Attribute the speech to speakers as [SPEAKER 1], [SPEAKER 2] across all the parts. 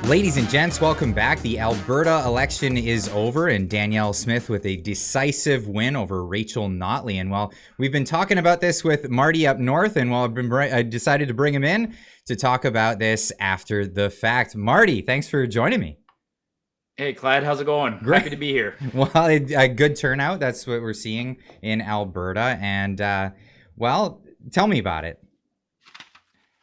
[SPEAKER 1] Ladies and gents, welcome back. The Alberta election is over, and Danielle Smith with a decisive win over Rachel Notley. And while we've been talking about this with Marty Up North, and while I decided to bring him in to talk about this after the fact. Marty, thanks for joining me.
[SPEAKER 2] Hey, Clyde, how's it going?
[SPEAKER 1] Great.
[SPEAKER 2] Happy to be here.
[SPEAKER 1] Well, a good turnout. That's what we're seeing in Alberta. And, well, tell me about it.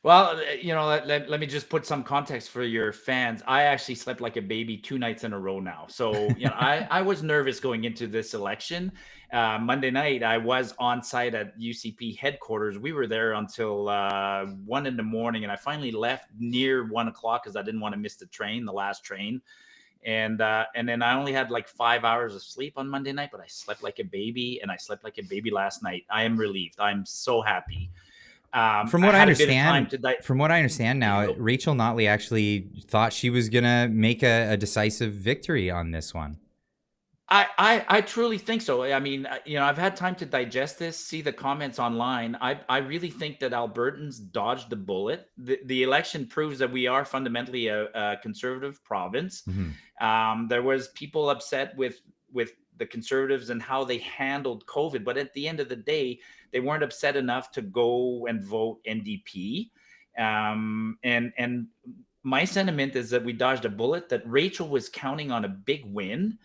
[SPEAKER 2] Well, let me just put some context for your fans. I actually slept like a baby 2 nights in a row now. So, I was nervous going into this election. Monday night, I was on site at UCP headquarters. We were there until 1 in the morning, and I finally left near 1 o'clock because I didn't want to miss the last train. And then I only had like 5 hours of sleep on Monday night, but I slept like a baby, and I slept like a baby last night. I am relieved. I'm so happy.
[SPEAKER 1] From what I
[SPEAKER 2] had a bit of time
[SPEAKER 1] understand,
[SPEAKER 2] to
[SPEAKER 1] from what I understand now, Rachel Notley actually thought she was gonna make a decisive victory on this one.
[SPEAKER 2] I truly think so. I mean, I've had time to digest this, see the comments online. I really think that Albertans dodged the bullet. The election proves that we are fundamentally a conservative province. There was people upset with the Conservatives and how they handled COVID, but at the end of the day, they weren't upset enough to go and vote NDP. And my sentiment is that we dodged a bullet. That Rachel was counting on a big win.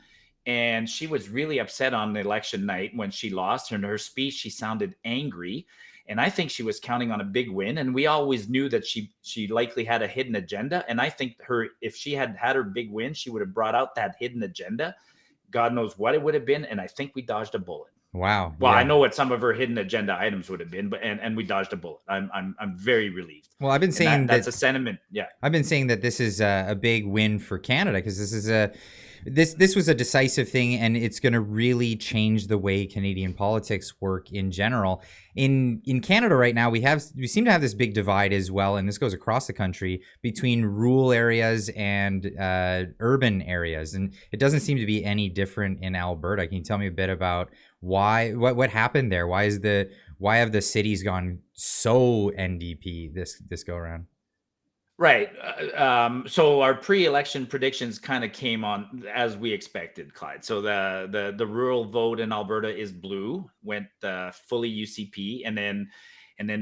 [SPEAKER 2] And she was really upset on the election night when she lost. In her speech, she sounded angry. And I think she was counting on a big win. And we always knew that she likely had a hidden agenda. And I think if she had had her big win, she would have brought out that hidden agenda. God knows what it would have been. And I think we dodged a bullet.
[SPEAKER 1] Wow.
[SPEAKER 2] Well, yeah. I know what some of her hidden agenda items would have been, but and we dodged a bullet. I'm very relieved.
[SPEAKER 1] Well, I've been saying
[SPEAKER 2] that's a sentiment. Yeah.
[SPEAKER 1] I've been saying that this is a big win for Canada, because this was a decisive thing, and it's going to really change the way Canadian politics work in general. In Canada right now, we seem to have this big divide as well, and this goes across the country, between rural areas and urban areas, and it doesn't seem to be any different in Alberta. Can you tell me a bit about what happened there? Why have the cities gone so NDP this go around?
[SPEAKER 2] Right. So our pre-election predictions kind of came on as we expected, Clyde. So the rural vote in Alberta is blue, went fully UCP, and then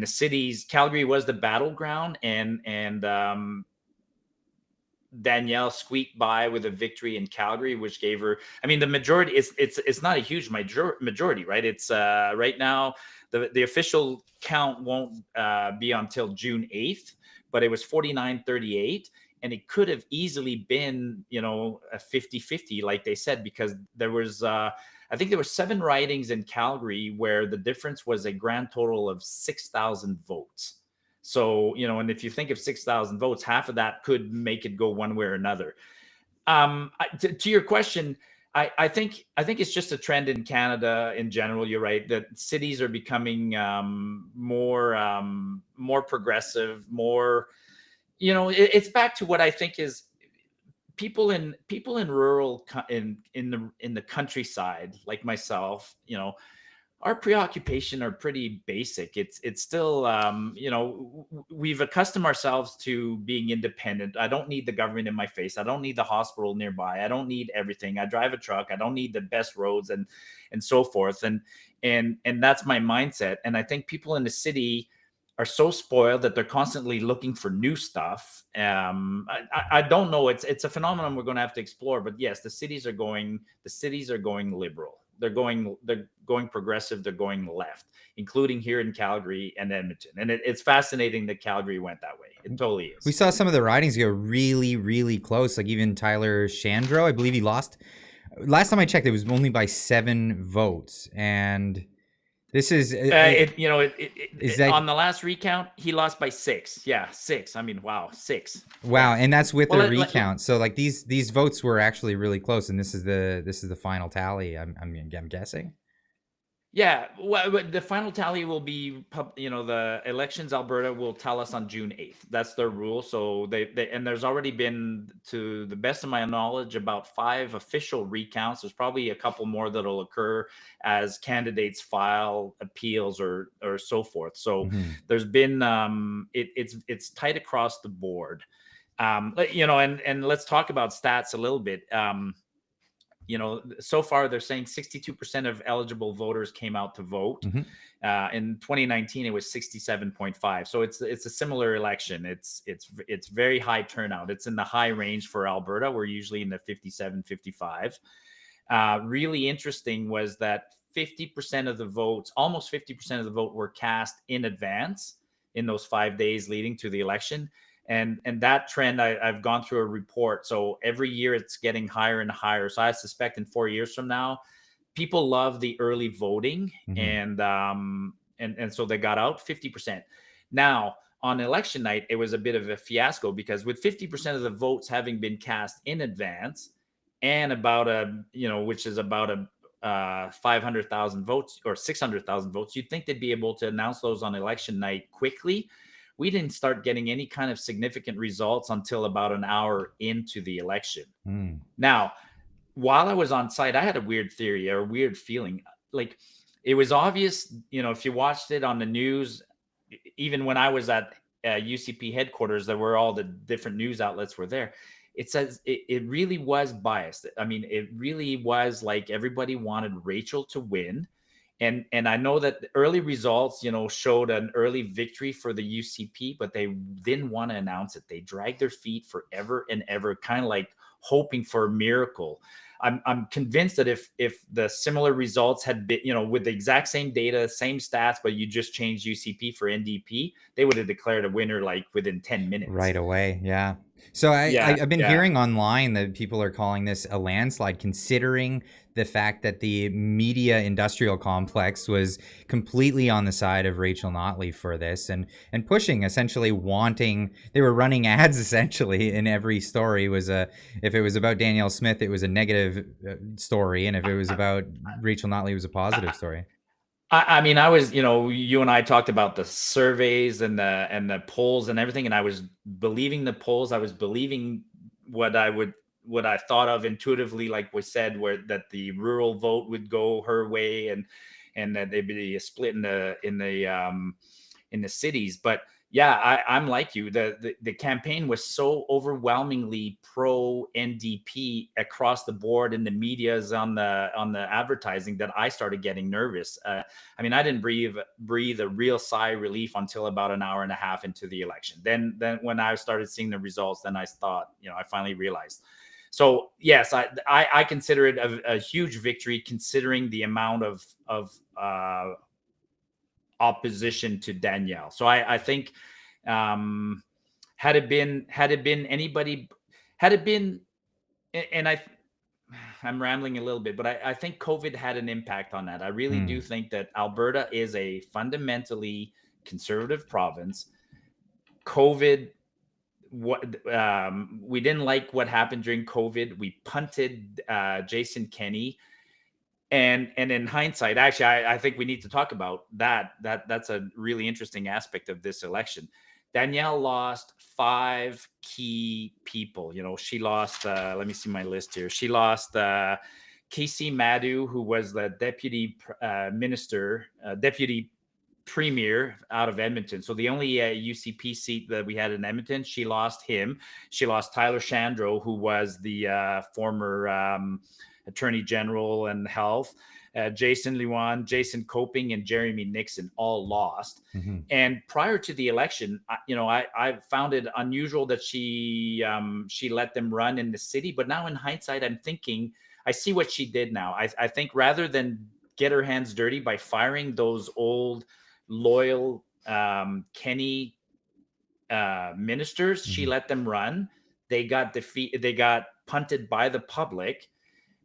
[SPEAKER 2] the cities. Calgary was the battleground, and Danielle squeaked by with a victory in Calgary, which gave her. I mean, the majority is it's not a huge majority, right? It's right now the official count won't be until June 8th. But it was 49-38, and it could have easily been, a 50-50, like they said, because there was, I think there were 7 ridings in Calgary where the difference was a grand total of 6,000 votes. So, and if you think of 6,000 votes, half of that could make it go one way or another. To your question, I think it's just a trend in Canada in general. You're right that cities are becoming more progressive, more. It's back to what I think is people in rural in the countryside like myself. Our preoccupation are pretty basic. It's still, we've accustomed ourselves to being independent. I don't need the government in my face. I don't need the hospital nearby. I don't need everything. I drive a truck. I don't need the best roads and so forth. And that's my mindset. And I think people in the city are so spoiled that they're constantly looking for new stuff. I don't know. It's a phenomenon we're going to have to explore. But yes, the cities are going liberal. They're going progressive. They're going left, including here in Calgary and Edmonton. And it's fascinating that Calgary went that way. It totally is.
[SPEAKER 1] We saw some of the ridings go really, really close. Like even Tyler Shandro, I believe he lost. Last time I checked, it was only by 7 votes. And this is
[SPEAKER 2] on the last recount, he lost by 6. Yeah, 6. I mean, wow, 6.
[SPEAKER 1] Wow, and that's with the recount. So like these votes were actually really close, and this is the final tally. I'm guessing.
[SPEAKER 2] Yeah, well, the final tally will be, the elections Alberta will tell us on June 8th. That's their rule. So they and there's already been, to the best of my knowledge, about 5 official recounts. There's probably a couple more that'll occur as candidates file appeals or so forth. So there's been it's tight across the board. And let's talk about stats a little bit. So far they're saying 62% of eligible voters came out to vote.
[SPEAKER 1] Hmm.
[SPEAKER 2] In 2019, it was 67.5. So it's a similar election. It's very high turnout. It's in the high range for Alberta. We're usually in the 57, 55. Really interesting was that 50% of the votes, almost 50% of the vote, were cast in advance in those 5 days leading to the election. And that trend, I've gone through a report. So every year it's getting higher and higher. So I suspect in 4 years from now, people love the early voting,
[SPEAKER 1] Hmm.
[SPEAKER 2] and so they got out 50%. Now on election night, it was a bit of a fiasco because with 50% of the votes having been cast in advance, and about which is about a 500,000 votes or 600,000 votes, you'd think they'd be able to announce those on election night quickly. We didn't start getting any kind of significant results until about an hour into the election.
[SPEAKER 1] Mm.
[SPEAKER 2] Now, while I was on site, I had a weird theory or a weird feeling. Like, it was obvious, if you watched it on the news, even when I was at UCP headquarters, there were all the different news outlets were there. It says it really was biased. I mean, it really was like everybody wanted Rachel to win. And I know that the early results, showed an early victory for the UCP, but they didn't want to announce it. They dragged their feet forever and ever, kind of like hoping for a miracle. I'm convinced that if the similar results had been, with the exact same data, same stats, but you just changed UCP for NDP, they would have declared a winner like within 10 minutes.
[SPEAKER 1] Right away, yeah. So
[SPEAKER 2] Yeah,
[SPEAKER 1] I've been
[SPEAKER 2] yeah.
[SPEAKER 1] hearing online that people are calling this a landslide, considering the fact that the media industrial complex was completely on the side of Rachel Notley for this, and pushing, essentially wanting, they were running ads essentially in every story. Was a If it was about Danielle Smith, it was a negative story, and if it was about Rachel Notley, it was a positive story.
[SPEAKER 2] I mean, I was, you and I talked about the surveys and the polls and everything, and I was believing the polls. I was believing what I would what I thought of intuitively, like we said, where that the rural vote would go her way, and that there'd be a split in the cities. But yeah, I'm like you. The campaign was so overwhelmingly pro NDP across the board in the media's on the advertising that I started getting nervous. I mean, I didn't breathe a real sigh of relief until about an hour and a half into the election. Then when I started seeing the results, then I thought, I finally realized. So yes, I consider it a huge victory considering the amount of opposition to Danielle. So I think, um, had it been anybody, had it been, and I'm rambling a little bit, but I think COVID had an impact on that. I really do
[SPEAKER 1] Hmm.
[SPEAKER 2] think that Alberta is a fundamentally conservative province. COVID, we didn't like what happened during COVID. We punted Jason Kenney, and in hindsight, actually, I think we need to talk about that's a really interesting aspect of this election. Danielle lost five key people. She lost, let me see my list here. She lost Casey Madhu, who was the deputy premier out of Edmonton. So the only UCP seat that we had in Edmonton, she lost him. She lost Tyler Shandro, who was the former attorney general and health. Jason Luan, Jason Coping, and Jeremy Nixon all lost.
[SPEAKER 1] Hmm.
[SPEAKER 2] And prior to the election, I found it unusual that she let them run in the city. But now in hindsight, I'm thinking I see what she did now. I think rather than get her hands dirty by firing those old loyal Kenny ministers, she
[SPEAKER 1] Hmm.
[SPEAKER 2] let them run. They got defeated. They got punted by the public.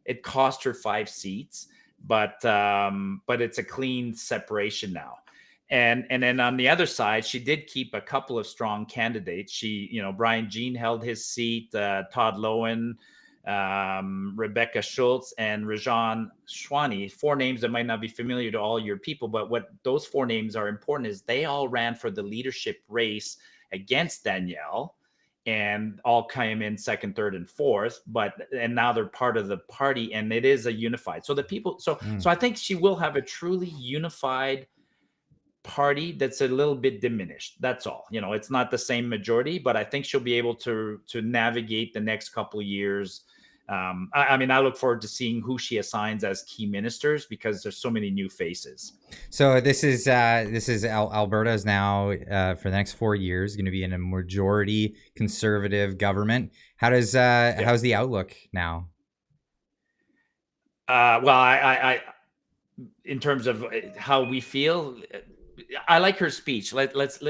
[SPEAKER 2] It cost her 5 seats, but it's a clean separation now. And then on the other side, she did keep a couple of strong candidates. Brian Jean held his seat, Todd Lowen, Rebecca Schultz, and Rajan Schwani. Four names that might not be familiar to all your people, but what those four names are important is they all ran for the leadership race against Danielle, and all came in second, third, and fourth. And now they're part of the party, and it is a unified. So the people, so
[SPEAKER 1] Mm.
[SPEAKER 2] so I think she will have a truly unified party that's a little bit diminished. That's all. It's not the same majority, but I think she'll be able to navigate the next couple of years. I mean, I look forward to seeing who she assigns as key ministers because there's so many new faces.
[SPEAKER 1] So Alberta is now for the next 4 years going to be in a majority conservative government. How's the outlook now?
[SPEAKER 2] Well, I in terms of how we feel, I like her speech. Let's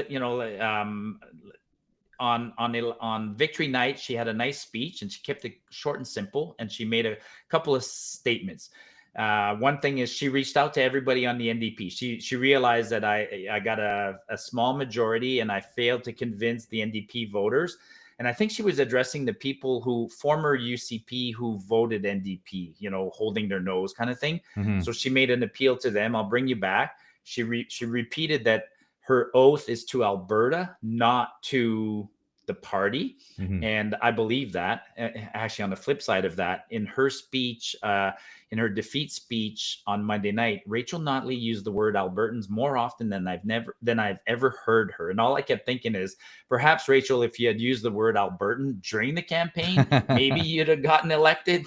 [SPEAKER 2] on victory night, she had a nice speech and she kept it short and simple, and she made a couple of statements. One thing is she reached out to everybody on the NDP. She realized that I got a small majority and I failed to convince the NDP voters. And I think she was addressing the people former UCP who voted NDP, holding their nose kind of thing.
[SPEAKER 1] Mm-hmm.
[SPEAKER 2] So she made an appeal to them. I'll bring you back. She repeated that her oath is to Alberta, not to the party.
[SPEAKER 1] Mm-hmm.
[SPEAKER 2] And I believe that. Actually, on the flip side of that, in her speech, in her defeat speech on Monday night, Rachel Notley used the word Albertans more often than I've ever heard her. And all I kept thinking is, perhaps, Rachel, if you had used the word Albertan during the campaign, maybe you'd have gotten elected,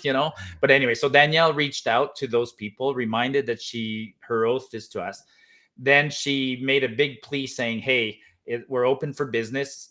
[SPEAKER 2] But anyway, so Danielle reached out to those people, reminded that her oath is to us. Then she made a big plea saying, hey, we're open for business.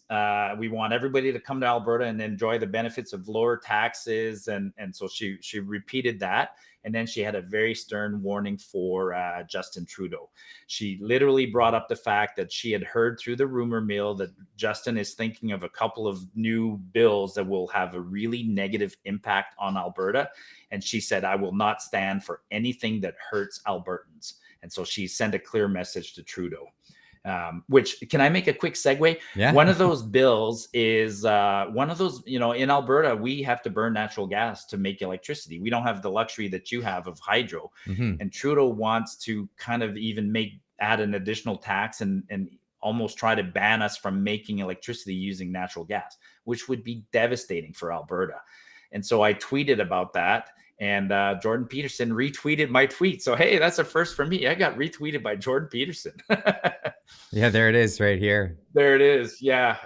[SPEAKER 2] We want everybody to come to Alberta and enjoy the benefits of lower taxes. And so she repeated that. And then she had a very stern warning for Justin Trudeau. She literally brought up the fact that she had heard through the rumor mill that Justin is thinking of a couple of new bills that will have a really negative impact on Alberta. And she said, I will not stand for anything that hurts Albertans. And so she sent a clear message to Trudeau. Which, can I make a quick segue?
[SPEAKER 1] Yeah.
[SPEAKER 2] One of those bills is in Alberta, we have to burn natural gas to make electricity. We don't have the luxury that you have of hydro.
[SPEAKER 1] Mm-hmm.
[SPEAKER 2] And Trudeau wants to kind of even add an additional tax and almost try to ban us from making electricity using natural gas, which would be devastating for Alberta. And so I tweeted about that. And Jordan Peterson retweeted my tweet. So, hey, that's a first for me. I got retweeted by Jordan Peterson.
[SPEAKER 1] Yeah, there it is right here.
[SPEAKER 2] There it is. Yeah.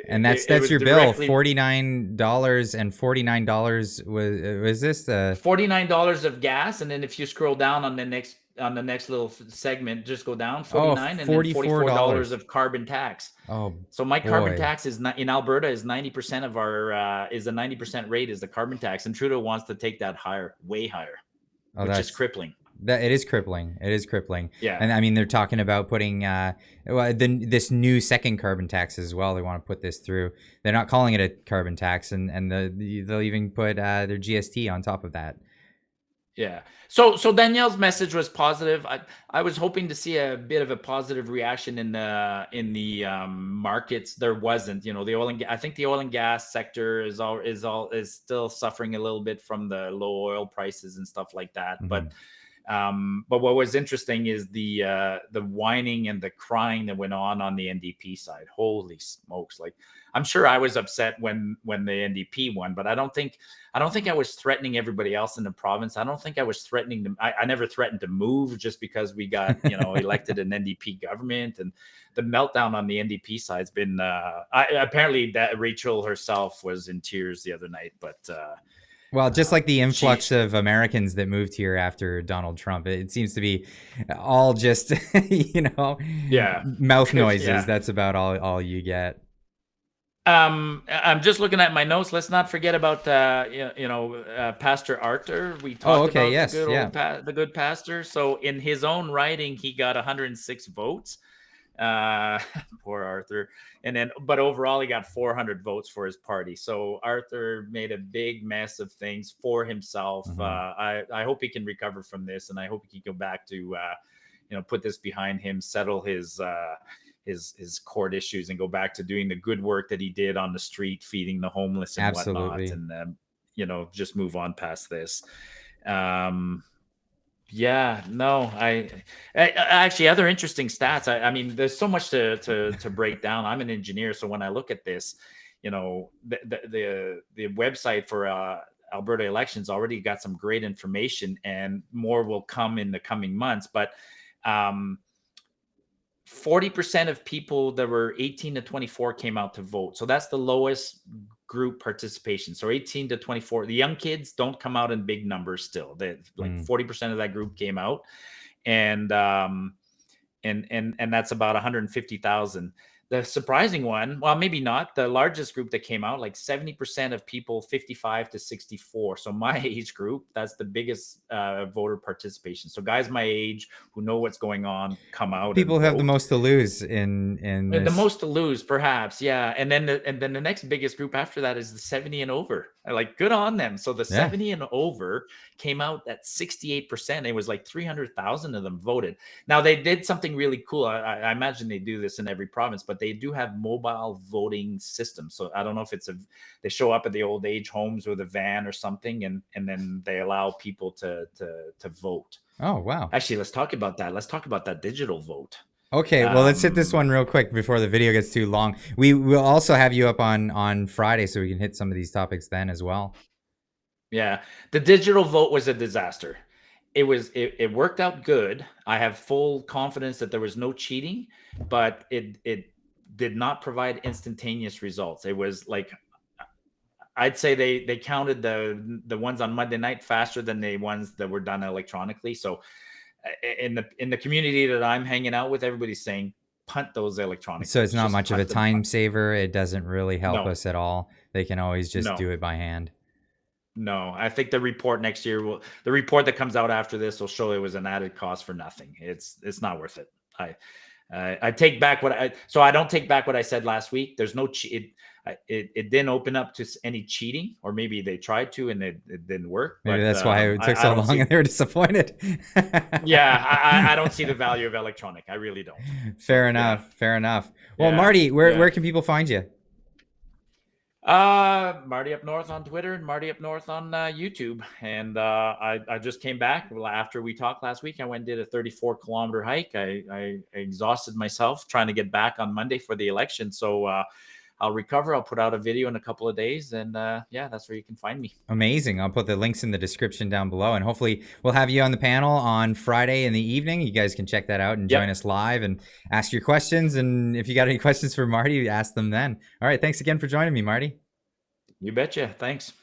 [SPEAKER 1] And that's your bill, $49.49. Was this the
[SPEAKER 2] $49 of gas? And then if you scroll down on the next little segment, just go down 49 and then $44 of carbon tax.
[SPEAKER 1] Oh,
[SPEAKER 2] so my carbon tax is not in Alberta is 90% of our is a 90% rate is the carbon tax, and Trudeau wants to take that higher, way higher, which is crippling.
[SPEAKER 1] It is crippling. It is crippling.
[SPEAKER 2] Yeah.
[SPEAKER 1] And I mean, they're talking about putting this new second carbon tax as well. They want to put this through. They're not calling it a carbon tax, and they'll even put their GST on top of that.
[SPEAKER 2] Yeah. So Danielle's message was positive. I was hoping to see a bit of a positive reaction in the markets. There wasn't. I think the oil and gas sector is still suffering a little bit from the low oil prices and stuff like that.
[SPEAKER 1] Mm-hmm.
[SPEAKER 2] But what was interesting is the whining and the crying that went on the NDP side. Holy smokes! Like, I'm sure I was upset when the NDP won, but I don't think I was threatening everybody else in the province. I don't think I was threatening them. I never threatened to move just because we got elected an NDP government. And the meltdown on the NDP side's been apparently that Rachel herself was in tears the other night, but.
[SPEAKER 1] Well, just like the influx of Americans that moved here after Donald Trump, it seems to be all just, mouth noises. Yeah. That's about all you get.
[SPEAKER 2] I'm just looking at my notes. Let's not forget about Pastor Arthur. We talked about the good pastor. So in his own writing, he got 106 votes. Poor Arthur. But overall he got 400 votes for his party. So Arthur made a big mess of things for himself. Mm-hmm. I hope he can recover from this, and I hope he can go back to put this behind him, settle his court issues, and go back to doing the good work that he did on the street, feeding the homeless and whatnot, and just move on past this. Yeah, no, I actually, other interesting stats. I mean, there's so much to break down. I'm an engineer, so when I look at this, the website for Alberta elections already got some great information, and more will come in the coming months. But 40% of people that were 18 to 24 came out to vote. So that's the lowest group participation. So 18 to 24, the young kids don't come out in big numbers still. They, like 40% of that group came out. And and that's about 150,000. The surprising one, well, maybe not, the largest group that came out, like 70% of people 55 to 64. So my age group, that's the biggest voter participation. So guys my age who know what's going on come out and
[SPEAKER 1] People who have the
[SPEAKER 2] vote.
[SPEAKER 1] most to lose in
[SPEAKER 2] The
[SPEAKER 1] this.
[SPEAKER 2] most to lose, perhaps, yeah. And then the next biggest group after that is the 70 and over. Like, good on them. So the
[SPEAKER 1] Yeah.
[SPEAKER 2] 70 and over came out at 68%. It was like 300,000 of them voted. Now they did something really cool. I imagine they do this in every province, but they do have mobile voting systems. So I don't know if it's they show up at the old age homes with a van or something, and then they allow people to vote.
[SPEAKER 1] Oh, wow.
[SPEAKER 2] Actually, let's talk about that. Let's talk about that digital vote.
[SPEAKER 1] Okay, well, let's hit this one real quick before the video gets too long. We will also have you up on Friday, so we can hit some of these topics then as well.
[SPEAKER 2] Yeah, the digital vote was a disaster. It worked out good. I have full confidence that there was no cheating, but it did not provide instantaneous results. It was like, I'd say they counted the ones on Monday night faster than the ones that were done electronically. So in the community that I'm hanging out with, everybody's saying punt those electronic
[SPEAKER 1] So it's
[SPEAKER 2] votes.
[SPEAKER 1] not
[SPEAKER 2] Just
[SPEAKER 1] much of a
[SPEAKER 2] punt them.
[SPEAKER 1] time saver. It doesn't really help
[SPEAKER 2] No,
[SPEAKER 1] us at all. They can always just
[SPEAKER 2] no.
[SPEAKER 1] do it by hand.
[SPEAKER 2] No, I think the report next year the report that comes out after this will show it was an added cost for nothing. It's not worth it. I take back I don't take back what I said last week. There's no it didn't open up to any cheating, or maybe they tried to and it didn't work.
[SPEAKER 1] Maybe
[SPEAKER 2] But
[SPEAKER 1] that's why it took
[SPEAKER 2] I
[SPEAKER 1] so
[SPEAKER 2] don't
[SPEAKER 1] long and they were disappointed.
[SPEAKER 2] yeah, I don't see the value of electronic. I really don't.
[SPEAKER 1] Fair enough.
[SPEAKER 2] Yeah.
[SPEAKER 1] Fair enough. Well,
[SPEAKER 2] Yeah,
[SPEAKER 1] Marty,
[SPEAKER 2] yeah.
[SPEAKER 1] where can people find you?
[SPEAKER 2] Marty Up North on Twitter and Marty Up North on YouTube. And I just came back after we talked last week. I went and did a 34-kilometer hike. I exhausted myself trying to get back on Monday for the election. So I'll recover. I'll put out a video in a couple of days. And yeah, that's where you can find me.
[SPEAKER 1] Amazing. I'll put the links in the description down below. And hopefully we'll have you on the panel on Friday in the evening. You guys can check that out and join us live and ask your questions. And if you got any questions for Marty, ask them then. All right. Thanks again for joining me, Marty.
[SPEAKER 2] You betcha. Thanks.